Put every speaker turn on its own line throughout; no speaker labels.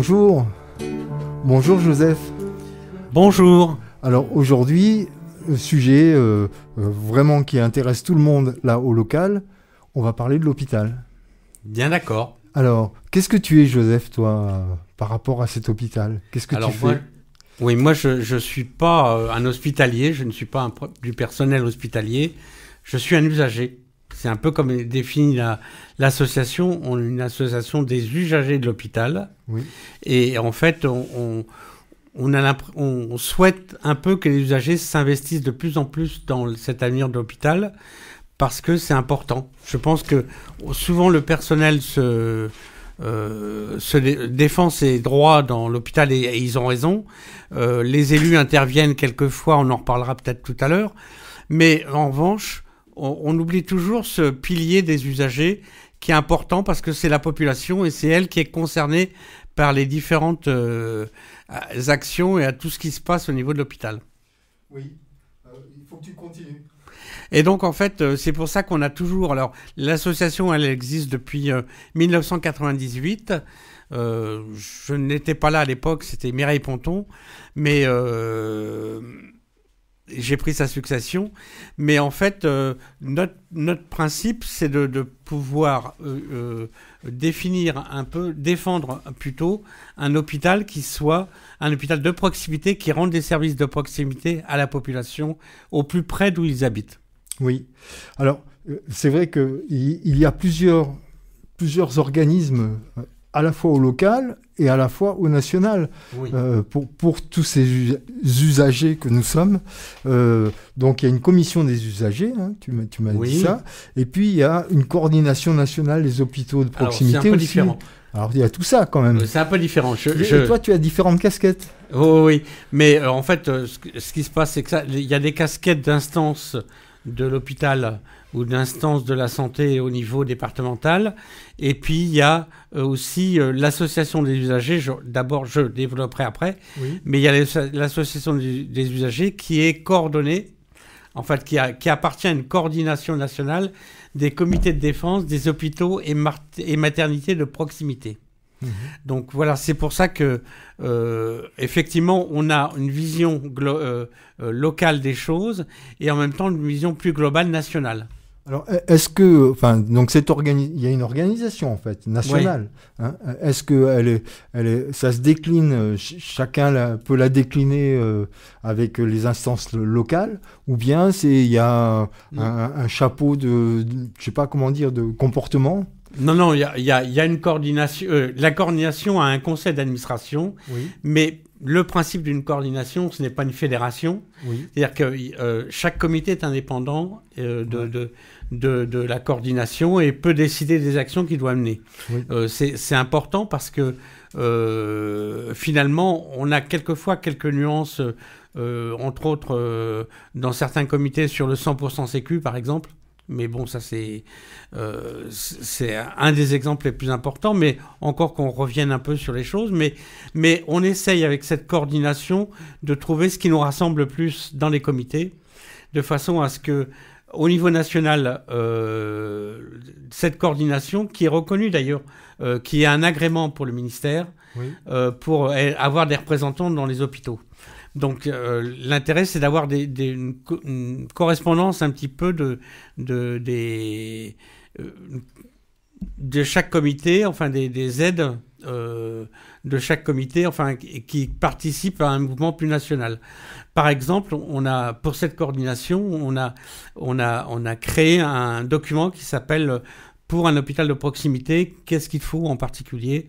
Bonjour. Bonjour Joseph.
Bonjour.
Alors aujourd'hui, sujet vraiment qui intéresse tout le monde là au local, on va parler de l'hôpital.
Bien d'accord.
Alors, qu'est-ce que tu es Joseph, toi, par rapport à cet hôpital? Qu'est-ce que tu fais?
Moi, je suis pas un hospitalier, je ne suis pas du personnel hospitalier, je suis un usager. C'est un peu comme définit l'association, on est une association des usagers de l'hôpital.
Oui.
Et en fait, on souhaite un peu que les usagers s'investissent de plus en plus dans cet avenir de l'hôpital parce que c'est important. Je pense que souvent le personnel défend ses droits dans l'hôpital et ils ont raison. Les élus interviennent quelquefois, on en reparlera peut-être tout à l'heure. Mais en revanche, on oublie toujours ce pilier des usagers qui est important parce que c'est la population et c'est elle qui est concernée par les différentes actions et à tout ce qui se passe au niveau de l'hôpital.
Oui, il faut que tu continues.
Et donc, en fait, c'est pour ça qu'on a toujours... Alors, l'association, elle existe depuis 1998. Je n'étais pas là à l'époque, c'était Mireille Ponton. Mais j'ai pris sa succession. Mais en fait, notre principe, c'est de pouvoir défendre plutôt un hôpital qui soit un hôpital de proximité, qui rende des services de proximité à la population au plus près d'où ils habitent.
Oui. Alors, c'est vrai qu'il y a plusieurs organismes, à la fois au local et à la fois au national,
oui.
pour tous ces usagers que nous sommes. Donc, il y a une commission des usagers, hein, tu m'as
oui.
dit ça. Et puis, il y a une coordination nationale des hôpitaux de proximité.
Alors, c'est un peu
aussi.
différent.
Alors, il y a tout ça quand même.
C'est un peu différent.
Et toi, tu as différentes casquettes.
Oh, oui, mais en fait, ce qui se passe, c'est que il y a des casquettes d'instances de l'hôpital ou d'instances de la santé au niveau départemental. Et puis, il y a aussi l'association des usagers. D'abord, je développerai après. Oui. Mais il y a l'association des usagers qui est coordonnée, en fait, qui appartient à une coordination nationale des comités de défense des hôpitaux et maternités de proximité. Mmh. Donc voilà, c'est pour ça que effectivement, on a une vision locale des choses et en même temps une vision plus globale nationale.
Alors, est-ce que, donc il y a une organisation en fait nationale. Oui. Hein, est-ce que ça se décline, chacun peut la décliner avec les instances locales, ou bien il y a un chapeau je sais pas comment dire, de comportement?
Non, il y a une coordination. La coordination a un conseil d'administration, oui. Mais le principe d'une coordination, ce n'est pas une fédération. Oui. C'est-à-dire que chaque comité est indépendant de la coordination et peut décider des actions qu'il doit mener. Oui. C'est important parce que finalement, on a quelquefois quelques nuances, entre autres dans certains comités sur le 100% sécu, par exemple. Mais bon, ça c'est un des exemples les plus importants, mais encore qu'on revienne un peu sur les choses. Mais on essaye avec cette coordination de trouver ce qui nous rassemble le plus dans les comités, de façon à ce que, au niveau national, cette coordination, qui est reconnue d'ailleurs, qui est un agrément pour le ministère, oui. Pour avoir des représentants dans les hôpitaux. Donc l'intérêt, c'est d'avoir une correspondance un petit peu de chaque comité, enfin des aides de chaque comité, enfin qui participent à un mouvement plus national. Par exemple, pour cette coordination, on a créé un document qui s'appelle pour un hôpital de proximité, qu'est-ce qu'il faut en particulier?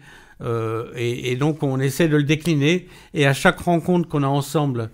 Et donc on essaie de le décliner et à chaque rencontre qu'on a ensemble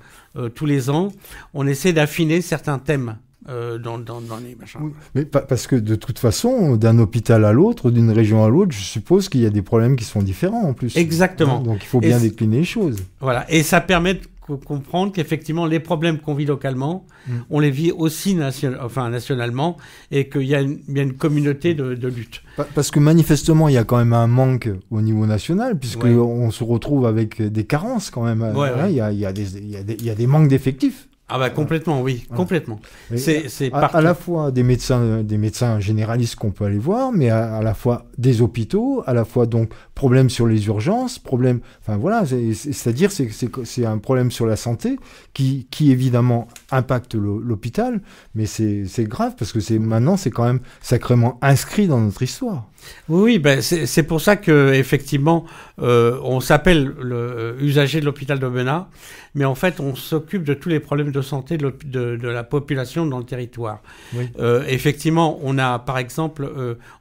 tous les ans, on essaie d'affiner certains thèmes dans les machins.
Oui, mais parce que de toute façon, d'un hôpital à l'autre, d'une région à l'autre, je suppose qu'il y a des problèmes qui sont différents en plus.
Exactement.
Hein, donc il faut bien décliner les choses.
Voilà, et ça permet de comprendre qu'effectivement les problèmes qu'on vit localement, on les vit aussi nationalement et qu'il y a une communauté de lutte.
Parce que manifestement, il y a quand même un manque au niveau national, puisqu'on se retrouve avec des carences quand même.
Ouais,
hein,
ouais.
Il y a des manques d'effectifs.
Ah bah complètement, oui, complètement.
C'est à la fois des médecins généralistes qu'on peut aller voir, mais à la fois des hôpitaux, à la fois donc problème sur les urgences, problème, enfin voilà, c'est-à-dire c'est un problème sur la santé qui évidemment impacte l'hôpital, mais c'est grave parce que maintenant c'est quand même sacrément inscrit dans notre histoire.
Oui, ben c'est pour ça que effectivement on s'appelle usager de l'hôpital d'Aubenas, mais en fait on s'occupe de tous les problèmes de santé de la population dans le territoire. Oui. Effectivement, on a par exemple,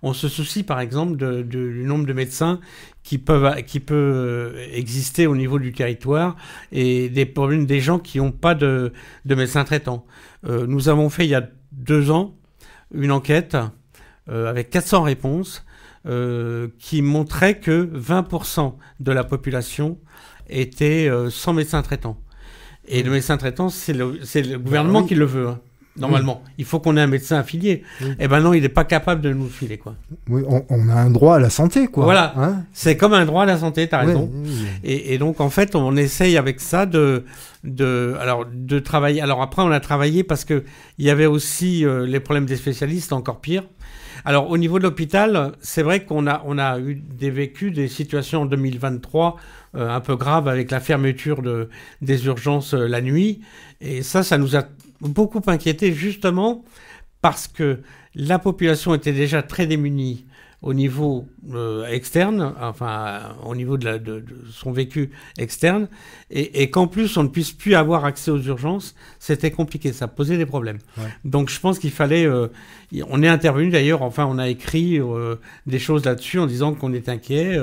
on se soucie par exemple du nombre de médecins qui peut exister au niveau du territoire et des problèmes des gens qui n'ont pas de médecins traitants. Nous avons fait il y a 2 ans une enquête avec 400 réponses qui montrait que 20% de la population était sans médecin traitant. Et le médecin traitant, c'est le gouvernement qui le veut, hein, normalement. Il faut qu'on ait un médecin affilié. Eh ben non, il n'est pas capable de nous le filer, quoi.
Oui, on a un droit à la santé, quoi.
Voilà, hein, c'est comme un droit à la santé, t'as raison. Et donc, en fait, on essaye avec ça de travailler. Alors après, on a travaillé parce que il y avait aussi les problèmes des spécialistes, encore pire. Alors, au niveau de l'hôpital, c'est vrai qu'on a vécu des situations en 2023 un peu graves avec la fermeture des urgences la nuit. Et ça nous a beaucoup inquiétés, justement parce que la population était déjà très démunie au niveau externe, enfin au niveau de son vécu externe, et qu'en plus on ne puisse plus avoir accès aux urgences, c'était compliqué, ça posait des problèmes. Ouais. Donc je pense qu'il fallait, on est intervenu d'ailleurs, enfin on a écrit des choses là-dessus en disant qu'on est inquiet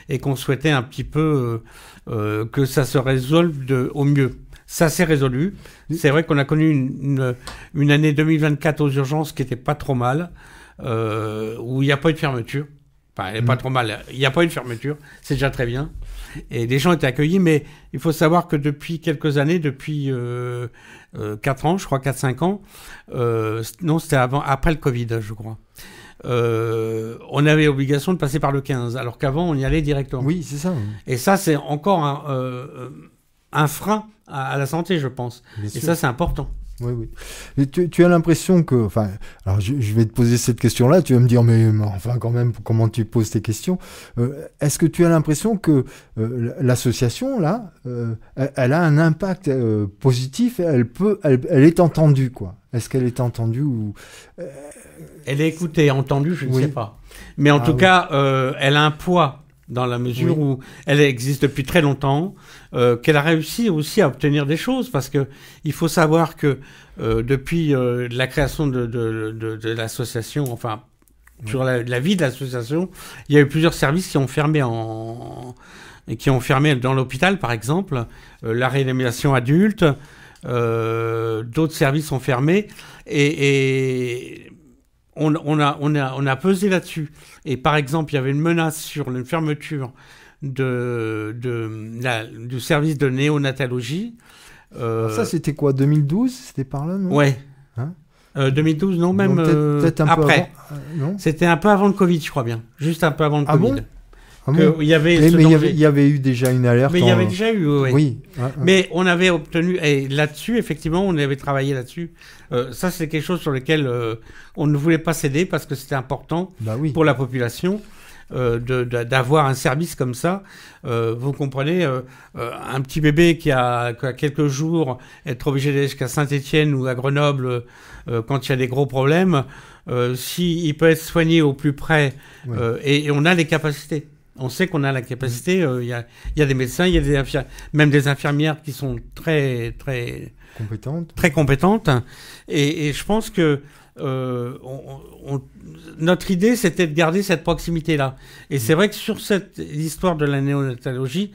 et qu'on souhaitait un petit peu que ça se résolve au mieux. Ça s'est résolu. C'est vrai qu'on a connu une année 2024 aux urgences qui était pas trop mal. Où il n'y a pas eu de fermeture. Enfin, elle n'est pas trop mal. Il n'y a pas eu de fermeture. C'est déjà très bien. Et les gens étaient accueillis, mais il faut savoir que depuis quelques années, depuis 4 ans, je crois 4-5 ans, non, c'était après le Covid, je crois. On avait obligation de passer par le 15, alors qu'avant, on y allait directement.
Oui, c'est ça.
Et ça, c'est encore un frein à la santé, je pense. Bien sûr. Ça, c'est important.
Oui, oui. Et tu as l'impression que, enfin, alors je vais te poser cette question-là, tu vas me dire, mais enfin, quand même, comment tu poses tes questions? Est-ce que tu as l'impression que l'association, là, elle a un impact positif, elle est entendue, quoi? Est-ce qu'elle est entendue ou...
Elle est écoutée, entendue, je ne sais pas. Mais en tout cas, elle a un poids dans la mesure où elle existe depuis très longtemps, qu'elle a réussi aussi à obtenir des choses, parce que il faut savoir que depuis la création de l'association, enfin sur la vie de l'association, il y a eu plusieurs services qui ont fermé dans l'hôpital, par exemple, la réanimation adulte, d'autres services ont fermé, et on a pesé là-dessus. Et par exemple, il y avait une menace sur une fermeture du service de néonatologie.
Ça, c'était quoi, 2012? C'était par là, non?
Ouais. Hein 2012, non, même
peut-être un
après.
Peu avant, non,
c'était un peu avant le Covid, je crois bien. Juste un peu avant le Covid.
Bon
Il y avait
il y avait eu déjà une alerte.
Mais il y avait déjà eu,
oui.
Mais on avait obtenu, et là-dessus, effectivement, on avait travaillé là-dessus. Ça, c'est quelque chose sur lequel on ne voulait pas céder parce que c'était important pour la population d'avoir un service comme ça. Vous comprenez, un petit bébé qui a quelques jours, être obligé d'aller jusqu'à Saint-Étienne ou à Grenoble quand il y a des gros problèmes, s'il peut être soigné au plus près, et on a les capacités. On sait qu'on a la capacité. Il y a des médecins, il y a même des infirmières qui sont très compétentes. Et je pense que notre idée, c'était de garder cette proximité-là. Et c'est vrai que sur cette histoire de la néonatologie,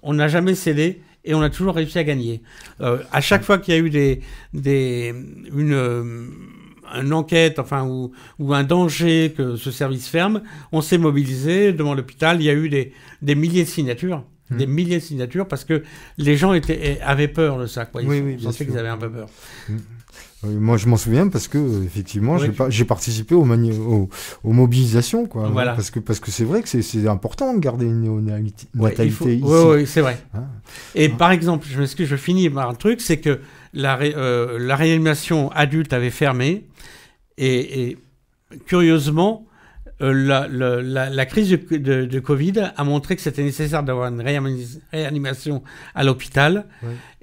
on n'a jamais cédé et on a toujours réussi à gagner. À chaque fois qu'il y a eu une enquête, enfin, ou un danger que ce service ferme, on s'est mobilisé devant l'hôpital. Il y a eu des milliers de signatures. Des milliers de signatures parce que les gens avaient peur de ça, quoi. Ils pensaient qu'ils avaient un peu peur.
Moi, je m'en souviens parce que effectivement,
Oui.
j'ai participé aux mobilisations, quoi.
Voilà.
Parce que c'est vrai que c'est important de garder une natalité ici.
Oui, c'est vrai.
Hein.
Et par exemple, je m'excuse, je finis par un truc, c'est que la réanimation adulte avait fermé et curieusement, la crise de Covid a montré que c'était nécessaire d'avoir une réanimation à l'hôpital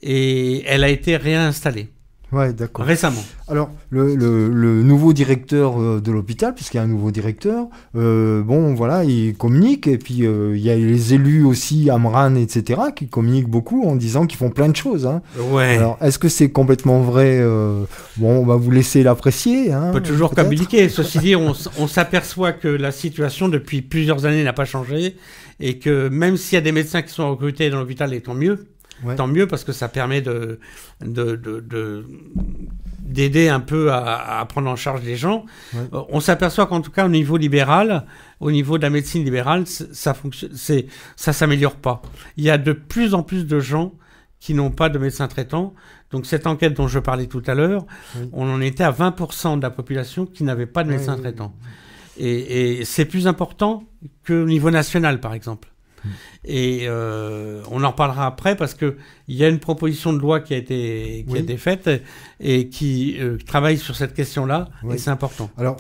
et elle a été réinstallée.
Ouais, d'accord.
Récemment.
Alors, le nouveau directeur de l'hôpital, puisqu'il y a un nouveau directeur, bon, voilà, il communique, et puis il y a les élus aussi, Amran, etc., qui communiquent beaucoup en disant qu'ils font plein de choses. Hein.
Ouais.
Alors, est-ce que c'est complètement vrai? Bon, on va vous laisser l'apprécier. Hein,
on peut toujours communiquer. Ceci dit, on s'aperçoit que la situation depuis plusieurs années n'a pas changé, et que même s'il y a des médecins qui sont recrutés dans l'hôpital, et tant mieux. Ouais. Tant mieux parce que ça permet d'aider un peu à prendre en charge les gens. Ouais. On s'aperçoit qu'en tout cas au niveau libéral, au niveau de la médecine libérale, ça fonctionne, ça s'améliore pas. Il y a de plus en plus de gens qui n'ont pas de médecin traitant. Donc cette enquête dont je parlais tout à l'heure, on en était à 20% de la population qui n'avait pas de médecin traitant. Et c'est plus important qu'au niveau national, par exemple. Et on en reparlera après parce que il y a une proposition de loi qui a été faite et qui travaille sur cette question-là et c'est important.
Alors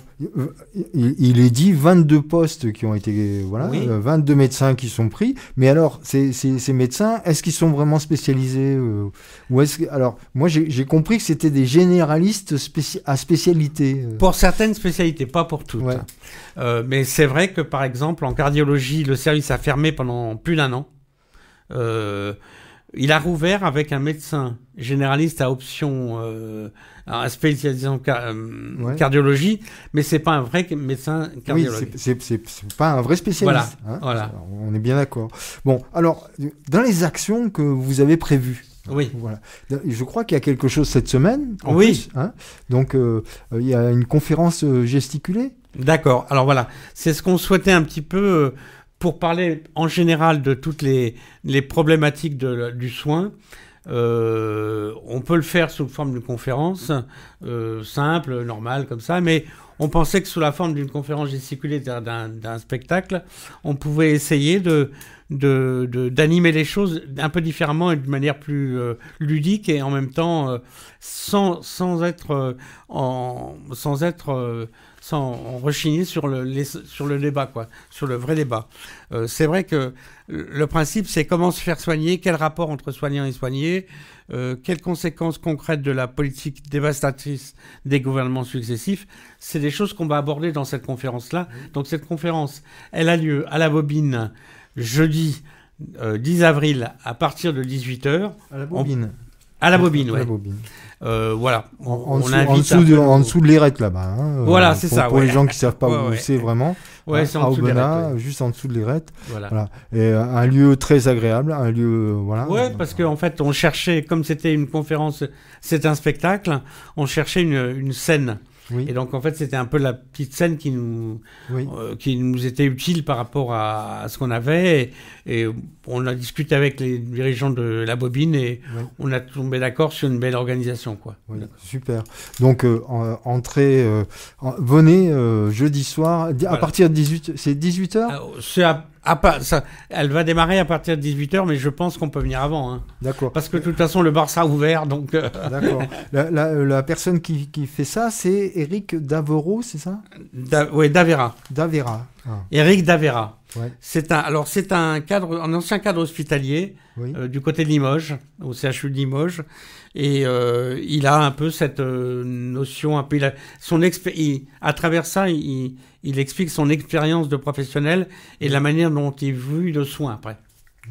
il est dit 22 postes qui ont été 22 médecins qui sont pris, mais alors ces médecins, est-ce qu'ils sont vraiment spécialisés ou est-ce que, alors moi j'ai compris que c'était des généralistes à spécialité.
Pour certaines spécialités, pas pour toutes. Ouais. Mais c'est vrai que par exemple en cardiologie, le service a fermé pendant plus d'1 an. Il a rouvert avec un médecin généraliste à option à spécialisation cardiologie, mais c'est pas un vrai médecin cardiologue.
Oui, c'est pas un vrai spécialiste.
Voilà,
hein,
voilà.
On est bien d'accord. Bon, alors dans les actions que vous avez prévues.
Oui.
Voilà. Je crois qu'il y a quelque chose cette semaine.
Oui.
Plus, hein. Donc il y a une conférence gesticulée.
D'accord. Alors voilà, c'est ce qu'on souhaitait un petit peu. Pour parler en général de toutes les problématiques du soin, on peut le faire sous forme d'une conférence simple, normale, comme ça, mais on pensait que sous la forme d'une conférence gesticulée d'un spectacle, on pouvait essayer d'animer les choses un peu différemment et de manière plus ludique et en même temps sans rechigner sur le débat, quoi, sur le vrai débat. C'est vrai que le principe, c'est comment se faire soigner, quel rapport entre soignants et soignés, quelles conséquences concrètes de la politique dévastatrice des gouvernements successifs. C'est des choses qu'on va aborder dans cette conférence-là. Donc cette conférence, elle a lieu à la Bobine jeudi 10 avril à partir de 18h.
À la Bobine.
À la Bobine, oui. Voilà. On en
dessous de l'Érette, là-bas. Hein,
voilà, c'est ça.
Pour les gens qui ne savent pas où c'est vraiment.
Ouais, c'est en dessous de l'Érette.
Juste en dessous de l'Érette. Voilà. Et un lieu très agréable, un lieu, voilà.
Ouais, parce qu'en fait, on cherchait, comme c'était une conférence, c'est un spectacle, on cherchait une scène. Oui. Et donc en fait c'était un peu la petite scène qui nous était utile par rapport à ce qu'on avait et on a discuté avec les dirigeants de la Bobine et on a tombé d'accord sur une belle organisation, quoi.
Oui, super. Donc venez jeudi soir à partir de 18h.
Elle va démarrer à partir de 18h, mais je pense qu'on peut venir avant. Hein.
D'accord.
Parce que de toute façon, le bar sera ouvert, donc...
D'accord. La personne qui fait ça, c'est Eric Davero, c'est ça?
Oui, Davera.
Davera. Ah.
Eric Davera.
Ouais.
C'est un ancien cadre hospitalier du côté de Limoges, au CHU de Limoges. Et il a un peu cette notion, un peu, à travers ça, il explique son expérience de professionnel et la manière dont il vit le soin après.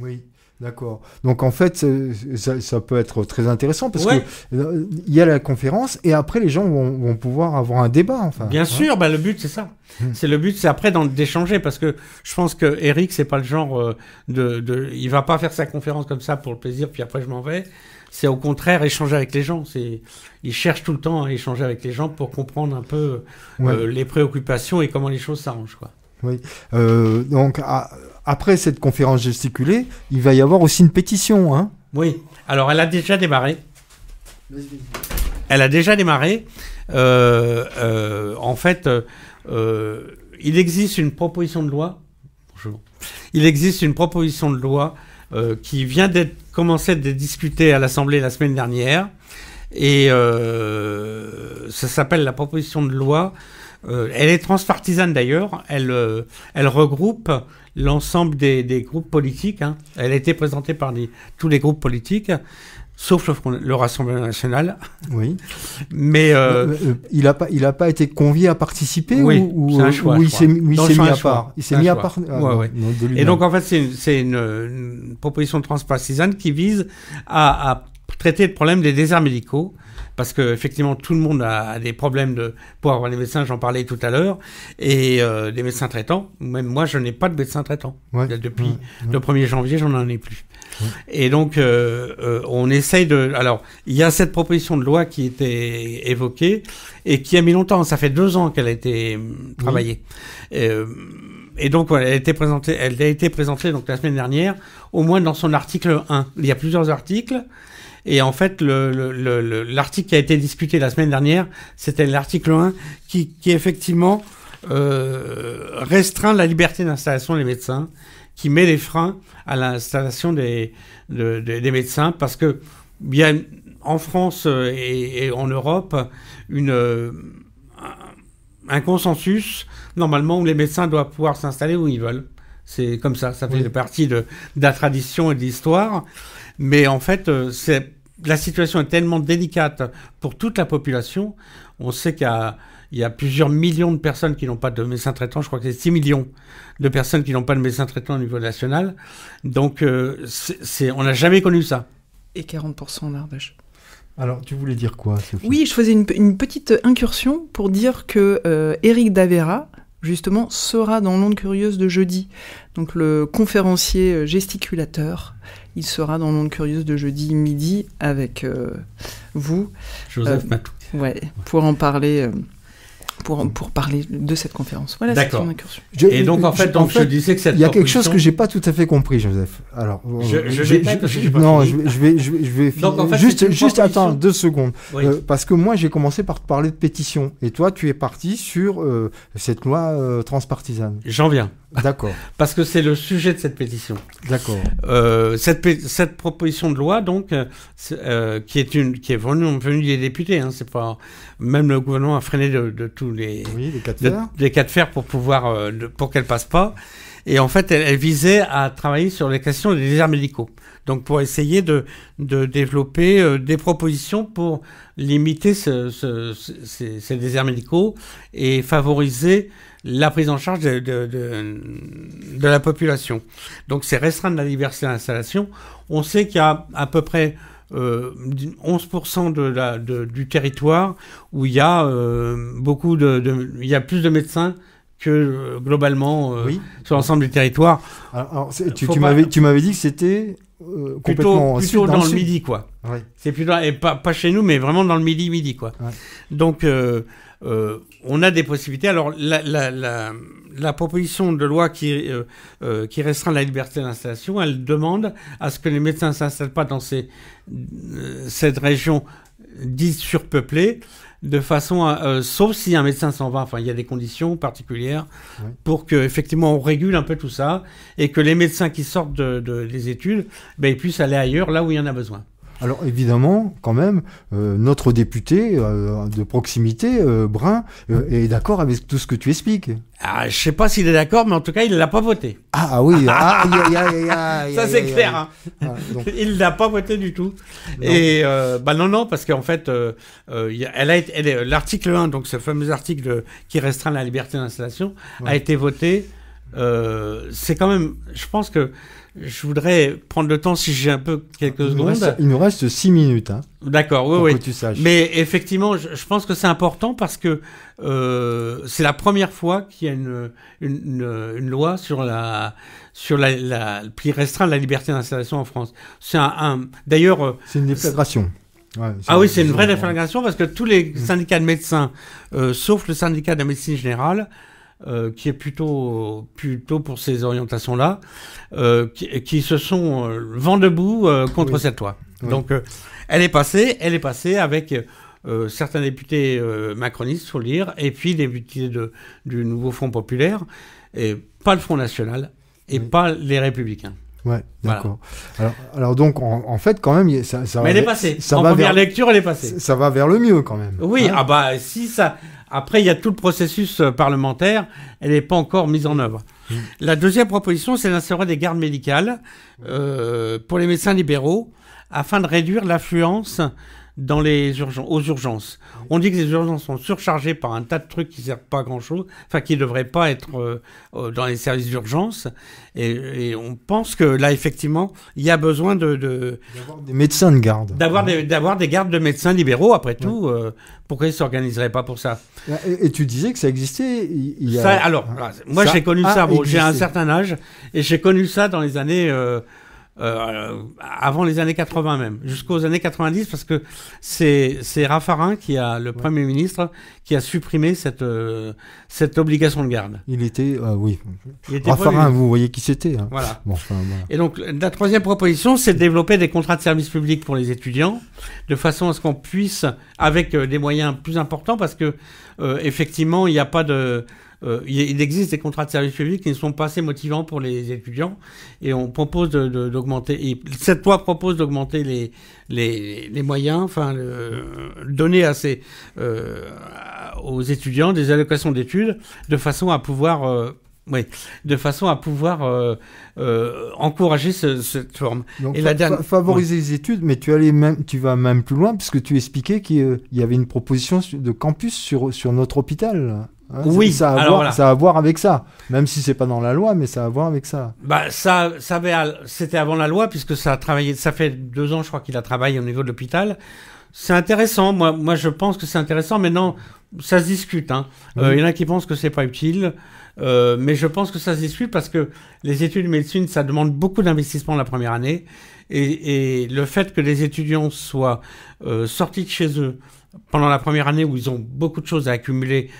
Oui, d'accord. Donc en fait, ça peut être très intéressant parce que il y a la conférence et après les gens vont pouvoir avoir un débat. Enfin,
bien sûr, le but c'est ça. C'est le but, c'est après d'échanger parce que je pense que Eric c'est pas le genre il va pas faire sa conférence comme ça pour le plaisir puis après je m'en vais. C'est au contraire échanger avec les gens. Il cherche tout le temps à échanger avec les gens pour comprendre un peu les préoccupations et comment les choses s'arrangent, quoi.
Oui. Donc après cette conférence gesticulée, il va y avoir aussi une pétition, hein?
Oui. Alors elle a déjà démarré.
Vas-y.
Elle a déjà démarré. En fait, il existe une proposition de loi. Bonjour. Il existe une proposition de loi qui vient commencer d'être discutée à l'Assemblée la semaine dernière. Et ça s'appelle la proposition de loi. Elle est transpartisane d'ailleurs. Elle regroupe l'ensemble des groupes politiques. Hein. Elle a été présentée par tous les groupes politiques, sauf le Rassemblement national.
Oui.
Mais
il n'a pas été convié à participer
ou
c'est un choix, il s'est mis à part. Il s'est mis à part.
Et donc en fait c'est une proposition transpartisane qui vise à traiter le problème des déserts médicaux. Parce que effectivement tout le monde a des problèmes pour avoir des médecins, j'en parlais tout à l'heure, et des médecins traitants. Même moi, je n'ai pas de médecin traitant. Ouais. Depuis le 1er janvier, j'en ai plus. Ouais. Et donc, on essaye de... Alors, il y a cette proposition de loi qui était évoquée et qui a mis longtemps. Ça fait 2 ans qu'elle a été travaillée. Et donc, elle a été présentée donc, la semaine dernière, au moins dans son article 1. Il y a plusieurs articles. Et en fait, l'article qui a été discuté la semaine dernière, c'était l'article 1 qui effectivement restreint la liberté d'installation des médecins, qui met des freins à l'installation des médecins, parce que il y a en France et en Europe un consensus normalement où les médecins doivent pouvoir s'installer où ils veulent. C'est comme ça fait partie de la tradition et de l'histoire. Mais en fait, la situation est tellement délicate pour toute la population. On sait qu'il y a plusieurs millions de personnes qui n'ont pas de médecin traitant. Je crois que c'est 6 millions de personnes qui n'ont pas de médecin traitant au niveau national. Donc, on n'a jamais connu ça.
Et 40% en Ardèche.
Alors, tu voulais dire quoi, Sophie ?
Oui, je faisais une petite incursion pour dire que Éric Davera, justement, sera dans l'Onde Curieuse de jeudi. Donc, le conférencier gesticulateur, il sera dans l'Onde Curieuse de jeudi midi avec vous.
Joseph Matou.
Ouais, pour en parler... Pour parler de cette conférence. Voilà,
d'accord.
C'est une incursion.
Et donc, en fait, je disais que cette
il y a quelque chose que j'ai pas tout à fait compris, Joseph. Alors, je vais
donc, en fait,
juste attends 2 secondes.
Oui.
Parce que moi, j'ai commencé par te parler de pétition. Et toi, tu es parti sur cette loi transpartisane.
J'en viens.
D'accord.
Parce que c'est le sujet de cette pétition.
D'accord.
Cette proposition de loi, donc, qui est venue des députés, hein, c'est pas, même le gouvernement a freiné de tous les cas de fer pour pouvoir, pour qu'elle passe pas. Et en fait, elle visait à travailler sur les questions des déserts médicaux. Donc, pour essayer de développer des propositions pour limiter ces déserts médicaux et favoriser la prise en charge de la population. Donc, c'est restreindre la liberté d'installation. On sait qu'il y a à peu près 11% du territoire où il y a il y a plus de médecins que globalement sur l'ensemble du territoire.
Alors tu m'avais dit que c'était complètement
plutôt dans le Midi, quoi. Ouais. C'est plutôt, et pas chez nous, mais vraiment dans le Midi, quoi. Ouais. Donc on a des possibilités. Alors la proposition de loi qui restreint la liberté d'installation, elle demande à ce que les médecins ne s'installent pas dans cette région dite surpeuplée, de façon sauf si un médecin s'en va, enfin il y a des conditions particulières pour que effectivement on régule un peu tout ça et que les médecins qui sortent des études, ils puissent aller ailleurs là où il y en a besoin.
Alors évidemment, quand même, notre député de proximité, Brun, est d'accord avec tout ce que tu expliques.
Ah, je sais pas s'il est d'accord, mais en tout cas, il l'a pas voté.
Ah oui,
ça c'est clair. Hein. Il l'a pas voté du tout. Non. Et non, parce qu'en fait, l'article 1, donc ce fameux article qui restreint la liberté d'installation, a été voté. C'est quand même, je pense que je voudrais prendre le temps si j'ai un peu quelques secondes.
Il nous reste 6 minutes. Hein,
d'accord,
oui. Que tu saches.
Mais effectivement, je pense que c'est important parce que c'est la première fois qu'il y a une loi sur qui restreint la liberté d'installation en France. C'est d'ailleurs.
C'est une déflagration.
Ouais, c'est une vraie déflagration parce que tous les syndicats de médecins, sauf le syndicat de la médecine générale, qui est plutôt pour ces orientations-là, qui se sont vent debout contre cette loi. Oui. Donc, elle est passée avec certains députés macronistes, faut le dire, et puis des députés du nouveau Front populaire, et pas le Front national, et pas les Républicains.
Ouais, d'accord. Voilà. Alors donc, en fait, quand même, ça
mais elle est passée. En première lecture, elle est passée.
Ça va vers le mieux, quand même.
Oui, si ça... Après, il y a tout le processus parlementaire, elle n'est pas encore mise en œuvre. La deuxième proposition, c'est d'instaurer des gardes médicales pour les médecins libéraux, afin de réduire l'affluence aux urgences. On dit que les urgences sont surchargées par un tas de trucs qui servent pas à grand chose, qui ne devraient pas être dans les services d'urgence. Et on pense que là, effectivement, il y a besoin
d'avoir des médecins de garde.
D'avoir des gardes de médecins libéraux, après tout. Pourquoi ils ne s'organiseraient pas pour ça?
Et tu disais que ça existait
moi, j'ai connu ça. Bon, j'ai un certain âge, et j'ai connu ça dans les années... avant les années 80 même, jusqu'aux années 90, parce que c'est Raffarin le Premier ministre, qui a supprimé cette obligation de garde.
Il était Raffarin, vous voyez qui c'était. Hein.
Voilà. Voilà. Et donc la troisième proposition, c'est de développer des contrats de service public pour les étudiants, de façon à ce qu'on puisse, avec des moyens plus importants, parce que effectivement, il n'y a pas de... il existe des contrats de service public qui ne sont pas assez motivants pour les étudiants, et on propose d'augmenter. Cette loi propose d'augmenter les moyens, donner aux étudiants des allocations d'études, de façon à pouvoir encourager cette forme.
Donc, favoriser les études, mais tu vas même plus loin, puisque tu expliquais qu'il y avait une proposition de campus sur notre hôpital. Hein,
oui,
ça a à voir avec ça. Même si c'est pas dans la loi, mais ça a à voir avec ça.
C'était avant la loi, puisque ça fait 2 ans, je crois, qu'il a travaillé au niveau de l'hôpital. C'est intéressant. Moi, je pense que c'est intéressant. Maintenant, ça se discute. Hein. Il y en a qui pensent que c'est pas utile. Mais je pense que ça se discute parce que les études de médecine, ça demande beaucoup d'investissement la première année. Et le fait que les étudiants soient sortis de chez eux pendant la première année, où ils ont beaucoup de choses à accumuler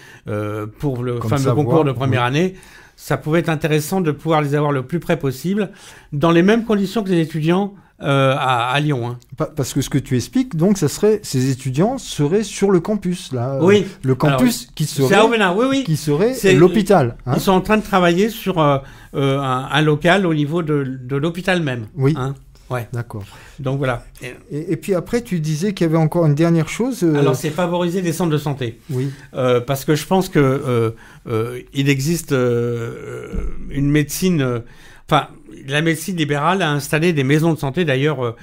pour le fameux concours de première année, ça pouvait être intéressant de pouvoir les avoir le plus près possible, dans les mêmes conditions que les étudiants à Lyon. Hein.
Parce que ce que tu expliques, donc, ces étudiants seraient sur le campus, là.
Oui.
Le campus qui serait l'hôpital.
Hein. Ils sont en train de travailler sur un local au niveau de l'hôpital même.
Oui.
Hein. Ouais.
D'accord.
Donc voilà.
Et puis après, tu disais qu'il y avait encore une dernière chose.
Alors, c'est favoriser les centres de santé.
Oui.
Parce que je pense que il existe une médecine. La médecine libérale a installé des maisons de santé. D'ailleurs,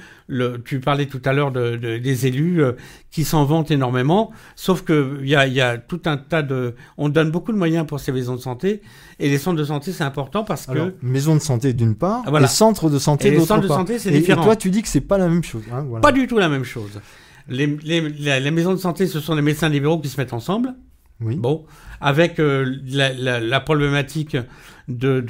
tu parlais tout à l'heure des élus qui s'en vantent énormément. Sauf que il y a tout un tas on donne beaucoup de moyens pour ces maisons de santé. Et les centres de santé, c'est important parce que...
Maisons de santé d'une part, et centres de santé d'autre part.
Les centres de santé, c'est différent.
Et toi, tu dis que c'est pas la même chose. Hein, voilà.
Pas du tout la même chose. Les maisons de santé, ce sont les médecins libéraux qui se mettent ensemble.
Oui.
Bon, avec la problématique des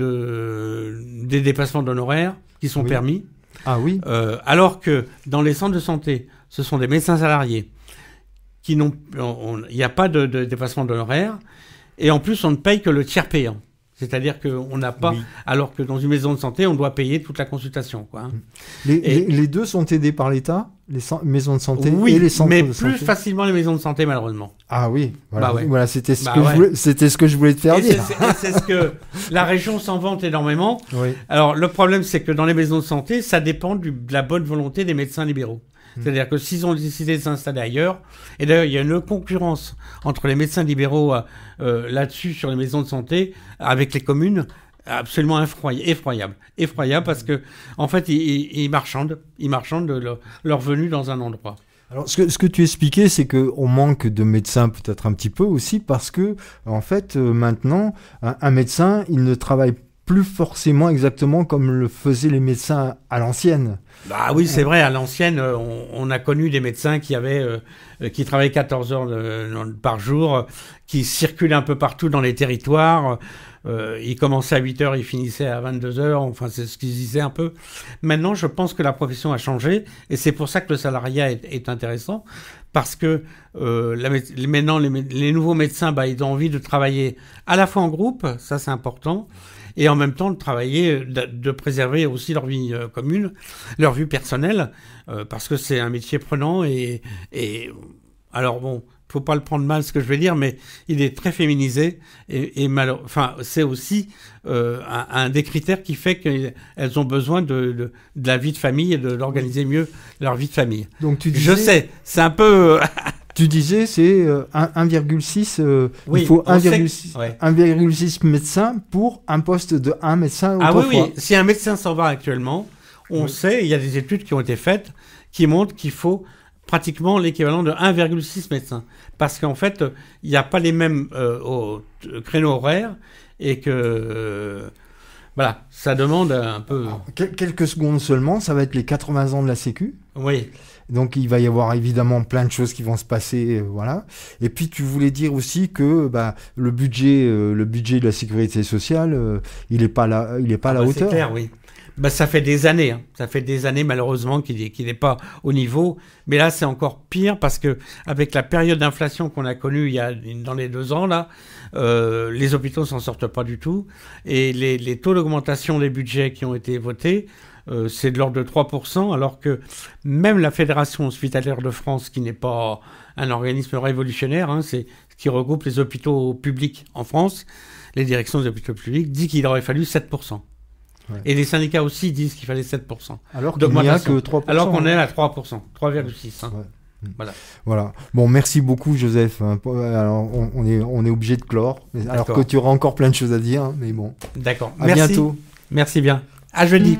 dépassements d'honoraires qui sont permis.
Ah oui.
Alors que dans les centres de santé, ce sont des médecins salariés qui n'ont... Il n'y a pas de dépassement d'honoraires. Et en plus, on ne paye que le tiers payant. C'est-à-dire qu'on n'a pas... Oui. Alors que dans une maison de santé, on doit payer toute la consultation. Quoi, hein.
Les deux sont aidés par l'État, les maisons de santé
et
les centres de santé.
Mais plus facilement les maisons de santé, malheureusement.
Ah oui, voilà, c'était ce que je voulais te faire dire.
C'est ce que la région s'en vante énormément.
Oui.
Alors, le problème, c'est que dans les maisons de santé, ça dépend de la bonne volonté des médecins libéraux. C'est-à-dire que s'ils ont décidé de s'installer ailleurs, et d'ailleurs il y a une concurrence entre les médecins libéraux là-dessus sur les maisons de santé avec les communes absolument effroyable parce que en fait ils marchandent leur venue dans un endroit.
Alors, ce que tu expliquais, c'est qu'on manque de médecins peut-être un petit peu aussi parce que en fait maintenant un médecin il ne travaille plus forcément exactement comme le faisaient les médecins à l'ancienne.
Bah oui, c'est vrai, à l'ancienne, on a connu des médecins qui travaillaient 14 heures par jour, qui circulaient un peu partout dans les territoires. Ils commençaient à 8 heures, ils finissaient à 22 heures, enfin c'est ce qu'ils disaient un peu. Maintenant, je pense que la profession a changé, et c'est pour ça que le salariat est intéressant, parce que maintenant, les nouveaux médecins, ils ont envie de travailler à la fois en groupe, ça c'est important, et en même temps de travailler, de préserver aussi leur vie commune, leur vie personnelle, parce que c'est un métier prenant et alors bon, faut pas le prendre mal ce que je vais dire, mais il est très féminisé et enfin, c'est aussi un des critères qui fait qu'elles ont besoin de la vie de famille et de l'organiser mieux leur vie de famille.
Donc tu disais,
je sais, c'est un peu.
Tu disais c'est 1,6.
Oui,
il faut 1,6
ouais.
1,6 médecins pour un poste de 1 médecin.
Ah oui,
fois.
oui. Si un médecin s'en va actuellement, on sait, il y a des études qui ont été faites qui montrent qu'il faut pratiquement l'équivalent de 1,6 médecins. Parce qu'en fait, il n'y a pas les mêmes créneaux horaires et que... voilà, ça demande un peu...
Alors, quelques secondes seulement, ça va être les 80 ans de la Sécu.
Oui.
Donc il va y avoir évidemment plein de choses qui vont se passer, voilà. Et puis tu voulais dire aussi que le budget de la sécurité sociale, il n'est pas là, à la hauteur.
C'est clair, oui. Ça fait des années, ça fait des années malheureusement qu'il n'est pas au niveau. Mais là, c'est encore pire parce que avec la période d'inflation qu'on a connue dans les 2 ans là, les hôpitaux s'en sortent pas du tout et les taux d'augmentation des budgets qui ont été votés, c'est de l'ordre de 3%, alors que même la Fédération hospitalière de France, qui n'est pas un organisme révolutionnaire, c'est qui regroupe les hôpitaux publics en France, les directions des hôpitaux publics, dit qu'il aurait fallu 7%. Ouais. Et les syndicats aussi disent qu'il fallait 7%.
Alors qu'il n'y a que 3%.
Alors qu'on est à 3%, 3,6%.
Ouais. Voilà. Bon, merci beaucoup, Joseph. Alors, on est obligé de clore. Alors que tu auras encore plein de choses à dire, mais bon.
D'accord.
À bientôt.
Merci bien. À jeudi.